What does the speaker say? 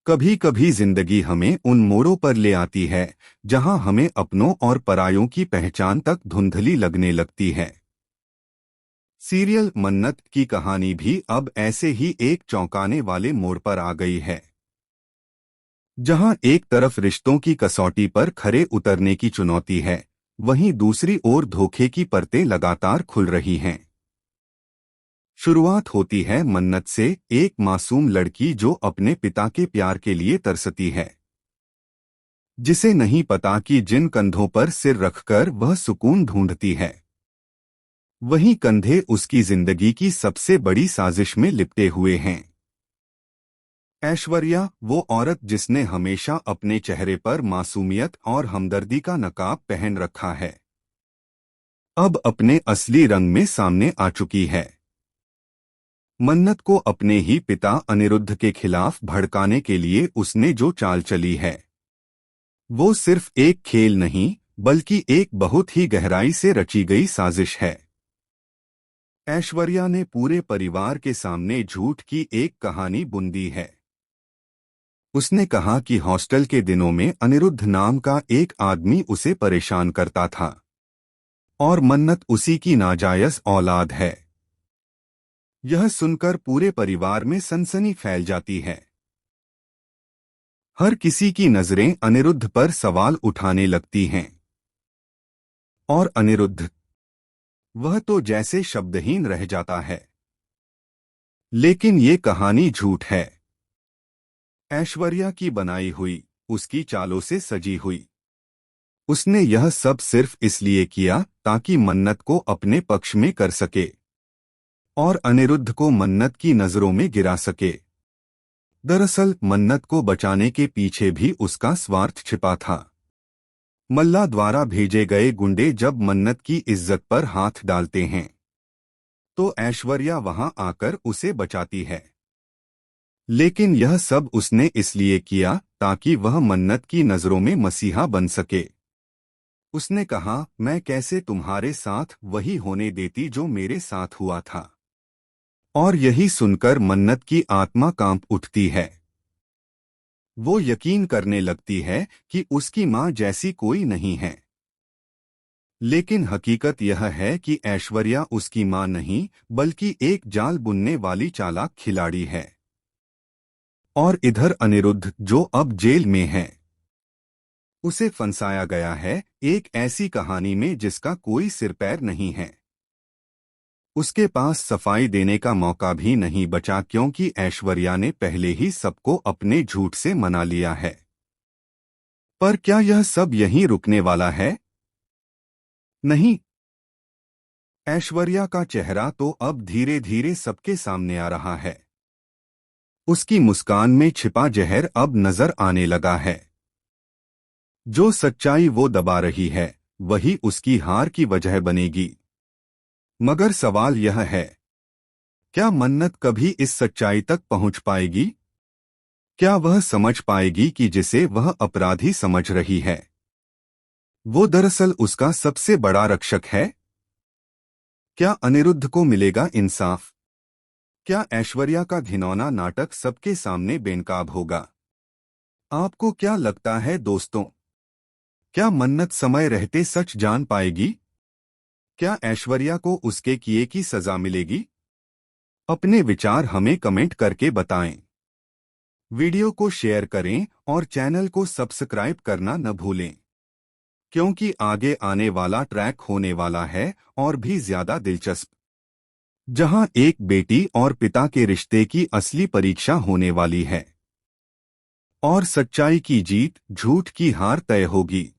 कभी कभी जिंदगी हमें उन मोड़ों पर ले आती है जहां हमें अपनों और परायों की पहचान तक धुंधली लगने लगती है। सीरियल मन्नत की कहानी भी अब ऐसे ही एक चौंकाने वाले मोड़ पर आ गई है, जहां एक तरफ रिश्तों की कसौटी पर खरे उतरने की चुनौती है, वहीं दूसरी ओर धोखे की परतें लगातार खुल रही हैं। शुरुआत होती है मन्नत से, एक मासूम लड़की जो अपने पिता के प्यार के लिए तरसती है, जिसे नहीं पता कि जिन कंधों पर सिर रखकर वह सुकून ढूंढती है, वहीं कंधे उसकी जिंदगी की सबसे बड़ी साजिश में लिपटे हुए हैं। ऐश्वर्या, वो औरत जिसने हमेशा अपने चेहरे पर मासूमियत और हमदर्दी का नकाब पहन रखा है, अब अपने असली रंग में सामने आ चुकी है। मन्नत को अपने ही पिता अनिरुद्ध के खिलाफ भड़काने के लिए उसने जो चाल चली है, वो सिर्फ एक खेल नहीं बल्कि एक बहुत ही गहराई से रची गई साजिश है। ऐश्वर्या ने पूरे परिवार के सामने झूठ की एक कहानी बुन दी है। उसने कहा कि हॉस्टल के दिनों में अनिरुद्ध नाम का एक आदमी उसे परेशान करता था और मन्नत उसी की नाजायज औलाद है। यह सुनकर पूरे परिवार में सनसनी फैल जाती है। हर किसी की नजरें अनिरुद्ध पर सवाल उठाने लगती हैं। और अनिरुद्ध, वह तो जैसे शब्दहीन रह जाता है। लेकिन ये कहानी झूठ है। ऐश्वर्या की बनाई हुई, उसकी चालों से सजी हुई। उसने यह सब सिर्फ इसलिए किया ताकि मन्नत को अपने पक्ष में कर सके और अनिरुद्ध को मन्नत की नजरों में गिरा सके। दरअसल मन्नत को बचाने के पीछे भी उसका स्वार्थ छिपा था। मल्ला द्वारा भेजे गए गुंडे जब मन्नत की इज्जत पर हाथ डालते हैं, तो ऐश्वर्या वहां आकर उसे बचाती है। लेकिन यह सब उसने इसलिए किया ताकि वह मन्नत की नजरों में मसीहा बन सके। उसने कहा, मैं कैसे तुम्हारे साथ वही होने देती जो मेरे साथ हुआ था। और यही सुनकर मन्नत की आत्मा कांप उठती है। वो यकीन करने लगती है कि उसकी मां जैसी कोई नहीं है। लेकिन हकीकत यह है कि ऐश्वर्या उसकी मां नहीं बल्कि एक जाल बुनने वाली चालाक खिलाड़ी है। और इधर अनिरुद्ध, जो अब जेल में है, उसे फंसाया गया है एक ऐसी कहानी में जिसका कोई सिर पैर नहीं है। उसके पास सफाई देने का मौका भी नहीं बचा, क्योंकि ऐश्वर्या ने पहले ही सबको अपने झूठ से मना लिया है। पर क्या यह सब यहीं रुकने वाला है? नहीं। ऐश्वर्या का चेहरा तो अब धीरे धीरे सबके सामने आ रहा है। उसकी मुस्कान में छिपा जहर अब नजर आने लगा है। जो सच्चाई वो दबा रही है, वही उसकी हार की वजह बनेगी। मगर सवाल यह है, क्या मन्नत कभी इस सच्चाई तक पहुंच पाएगी? क्या वह समझ पाएगी कि जिसे वह अपराधी समझ रही है, वो दरअसल उसका सबसे बड़ा रक्षक है? क्या अनिरुद्ध को मिलेगा इंसाफ? क्या ऐश्वर्या का घिनौना नाटक सबके सामने बेनकाब होगा? आपको क्या लगता है दोस्तों? क्या मन्नत समय रहते सच जान पाएगी? क्या ऐश्वर्या को उसके किए की सजा मिलेगी? अपने विचार हमें कमेंट करके बताएं। वीडियो को शेयर करें और चैनल को सब्सक्राइब करना न भूलें, क्योंकि आगे आने वाला ट्रैक होने वाला है और भी ज्यादा दिलचस्प, जहां एक बेटी और पिता के रिश्ते की असली परीक्षा होने वाली है और सच्चाई की जीत, झूठ की हार तय होगी।